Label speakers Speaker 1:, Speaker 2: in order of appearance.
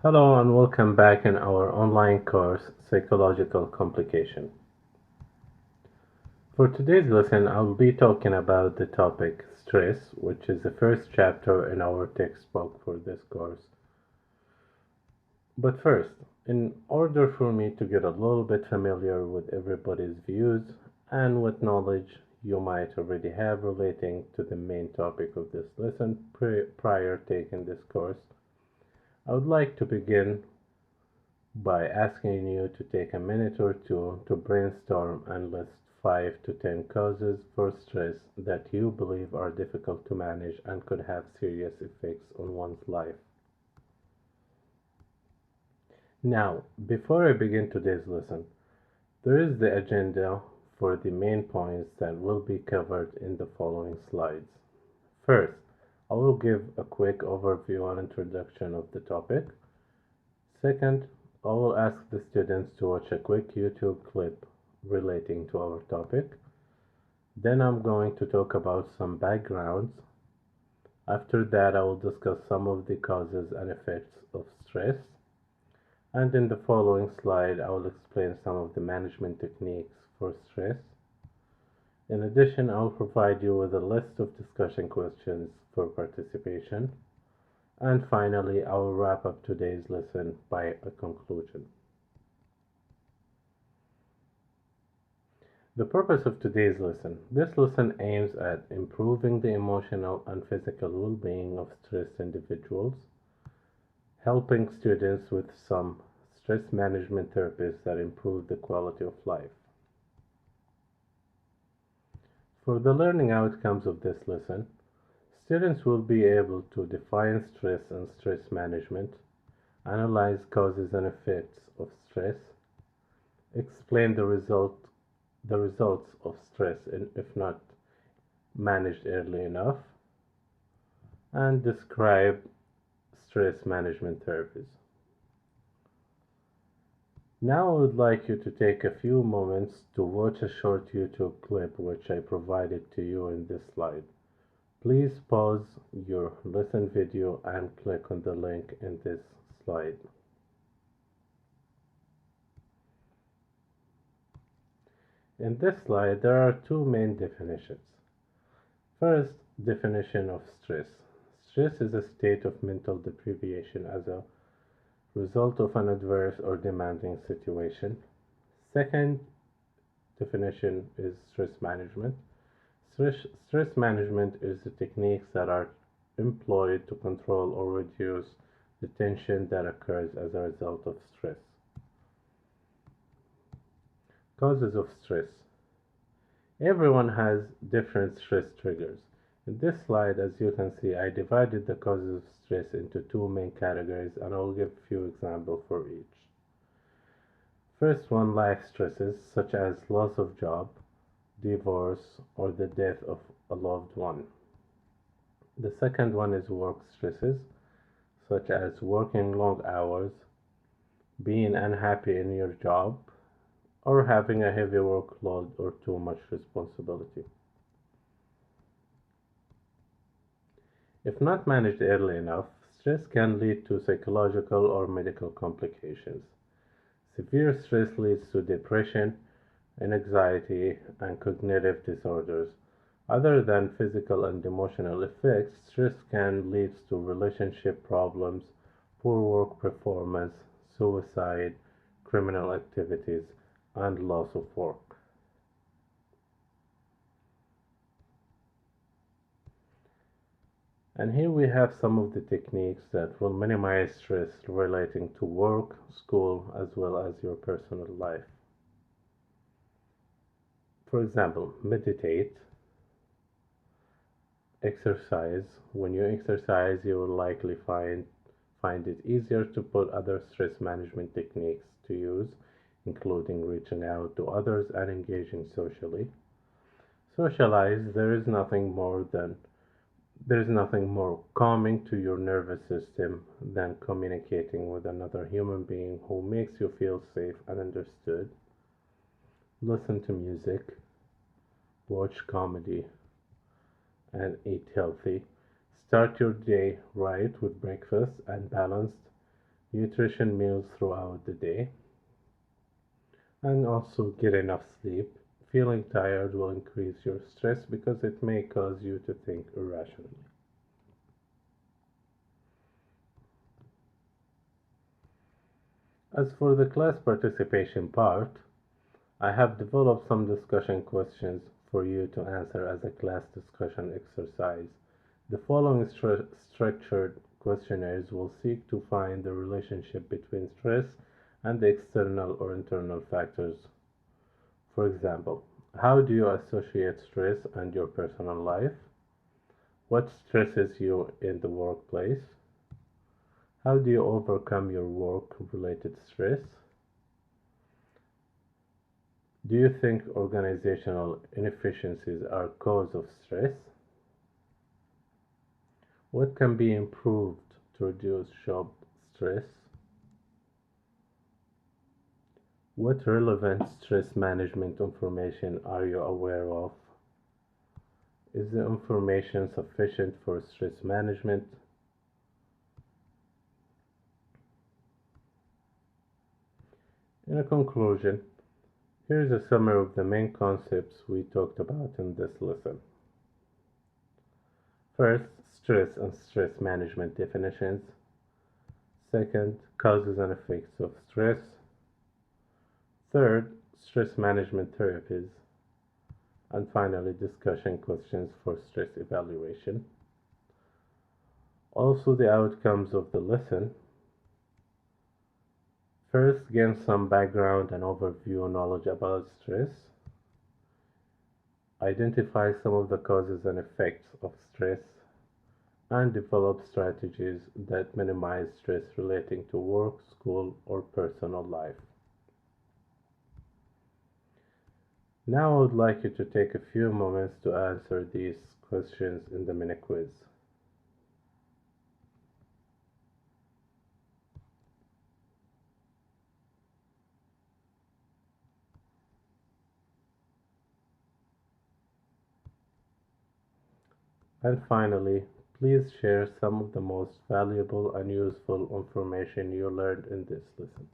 Speaker 1: Hello and welcome back in our online course, Psychological Complication. For today's lesson, I'll be talking about the topic stress, which is the first chapter in our textbook for this course. But first, in order for me to get a little bit familiar with everybody's views and what knowledge you might already have relating to the main topic of this lesson prior taking this course, I would like to begin by asking you to take a minute or two to brainstorm and list 5 to 10 causes for stress that you believe are difficult to manage and could have serious effects on one's life. Now, before I begin today's lesson, there is the agenda for the main points that will be covered in the following slides. First, I will give a quick overview and introduction of the topic. Second, I will ask the students to watch a quick YouTube clip relating to our topic. Then I'm going to talk about some backgrounds. After that, I will discuss some of the causes and effects of stress. And in the following slide, I will explain some of the management techniques for stress. In addition, I will provide you with a list of discussion questions for participation. And finally, I will wrap up today's lesson by a conclusion. The purpose of today's lesson. This lesson aims at improving the emotional and physical well-being of stressed individuals, helping students with some stress management therapies that improve the quality of life. For the learning outcomes of this lesson, students will be able to define stress and stress management, analyze causes and effects of stress, explain the results of stress if not managed early enough, and describe stress management therapies. Now I would like you to take a few moments to watch a short YouTube clip which I provided to you in this slide. Please pause your lesson video and click on the link in this slide. In this slide, there are two main definitions. First, definition of stress. Stress is a state of mental deprivation as a result of an adverse or demanding situation. Second definition is stress management. Stress management is the techniques that are employed to control or reduce the tension that occurs as a result of stress. Causes of stress. Everyone has different stress triggers. In this slide, as you can see, I divided the causes of stress into two main categories, and I'll give a few examples for each. First one, life stresses such as loss of job, divorce, or the death of a loved one. The second one is work stresses such as working long hours, being unhappy in your job, or having a heavy workload or too much responsibility. If not managed early enough, stress can lead to psychological or medical complications. Severe stress leads to depression, anxiety, and cognitive disorders. Other than physical and emotional effects, stress can lead to relationship problems, poor work performance, suicide, criminal activities, and loss of work. And here we have some of the techniques that will minimize stress relating to work, school, as well as your personal life. For example, meditate, exercise. When you exercise, you will likely find it easier to put other stress management techniques to use, including reaching out to others and engaging socially. Socialize. There is nothing more calming to your nervous system than communicating with another human being who makes you feel safe and understood. Listen to music, watch comedy, and eat healthy. Start your day right with breakfast and balanced nutrition meals throughout the day, and also get enough sleep. Feeling tired will increase your stress because it may cause you to think irrationally. As for the class participation part, I have developed some discussion questions for you to answer as a class discussion exercise. The following structured questionnaires will seek to find the relationship between stress and the external or internal factors. For example, how do you associate stress and your personal life? What stresses you in the workplace? How do you overcome your work-related stress? Do you think organizational inefficiencies are cause of stress? What can be improved to reduce job stress? What relevant stress management information are you aware of? Is the information sufficient for stress management? In a conclusion, here is a summary of the main concepts we talked about in this lesson. First, stress and stress management definitions. Second, causes and effects of stress. Third, stress management therapies. And finally, discussion questions for stress evaluation. Also, the outcomes of the lesson. First, gain some background and overview knowledge about stress. Identify some of the causes and effects of stress, and develop strategies that minimize stress relating to work, school, or personal life. Now I would like you to take a few moments to answer these questions in the mini quiz. And finally, please share some of the most valuable and useful information you learned in this lesson.